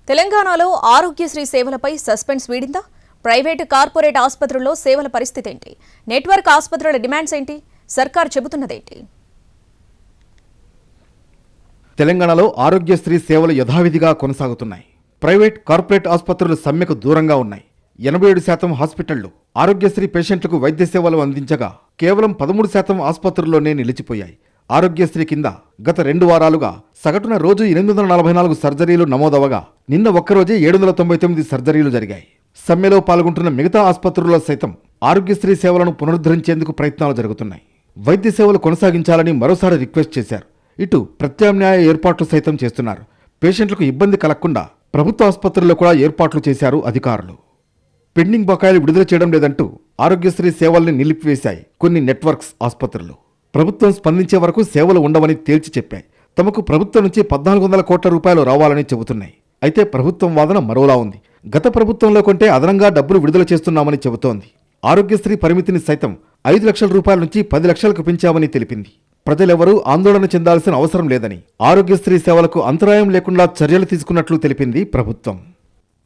తెలంగాణలో ఆరోగ్యశ్రీ సేవలపై suspense వీడిందా? Private corporate ఆసుపత్రుల్లో సేవల పరిస్థితి ఏంటి? నెట్వర్క్ ఆసుపత్రుల డిమాండ్స్ ఏంటి? సర్కార్ చెబుతున్నదేంటి? తెలంగాణలో ఆరోగ్యశ్రీ సేవలు యథావిధిగా కొనసాగుతున్నాయి. ప్రైవేట్ కార్పొరేట్ ఆసుపత్రులు సమ్మెకు దూరంగా ఉన్నాయి. 87% హాస్పిటళ్లు ఆరోగ్యశ్రీ పేషెంట్లకు వైద్య సేవలు అందించగా కేవలం 13% ఆసుపత్రుల్లోనే నిలిచిపోయాయి. ఆరోగ్యశ్రీ కింద గత 2 వారాలుగా సగటున రోజు 844 సర్జరీలు నమోదవగా నిన్న ఒక్కరోజే 799 సర్జరీలు జరిగాయి. సమ్మెలో పాల్గొంటున్న మిగతా ఆసుపత్రుల్లో సైతం ఆరోగ్యశ్రీ సేవలను పునరుద్ధరించేందుకు ప్రయత్నాలు జరుగుతున్నాయి. వైద్య సేవలు కొనసాగించాలని మరోసారి రిక్వెస్ట్ చేశారు. ఇటు ప్రత్యామ్నాయ ఏర్పాట్లు సైతం చేస్తున్నారు. పేషెంట్లకు ఇబ్బంది కలగకుండా ప్రభుత్వ ఆసుపత్రుల్లో కూడా ఏర్పాట్లు చేశారు అధికారులు. పెండింగ్ బకాయిలు విడుదల చేయడం లేదంటూ ఆరోగ్యశ్రీ సేవల్ని నిలిపివేశాయి కొన్ని నెట్వర్క్స్ ఆసుపత్రులు. ప్రభుత్వం స్పందించే వరకు సేవలు ఉండవని తేల్చి చెప్పాయి. తమకు ప్రభుత్వం నుంచి 1400 కోట్ల రూపాయలు రావాలని చెబుతున్నాయి. అయితే ప్రభుత్వం వాదన మరోలా ఉంది. గత ప్రభుత్వంలో కొంటే అదనంగా డబ్బులు విడుదల చేస్తున్నామని చెబుతోంది. ఆరోగ్యశ్రీ పరిమితిని సైతం 5 లక్షల రూపాయల నుంచి 10 లక్షలకు పెంచామని తెలిపింది. ప్రజలెవరూ ఆందోళన చెందాల్సిన అవసరం లేదని, ఆరోగ్యశ్రీ సేవలకు అంతరాయం లేకుండా చర్యలు తీసుకున్నట్లు తెలిపింది ప్రభుత్వం.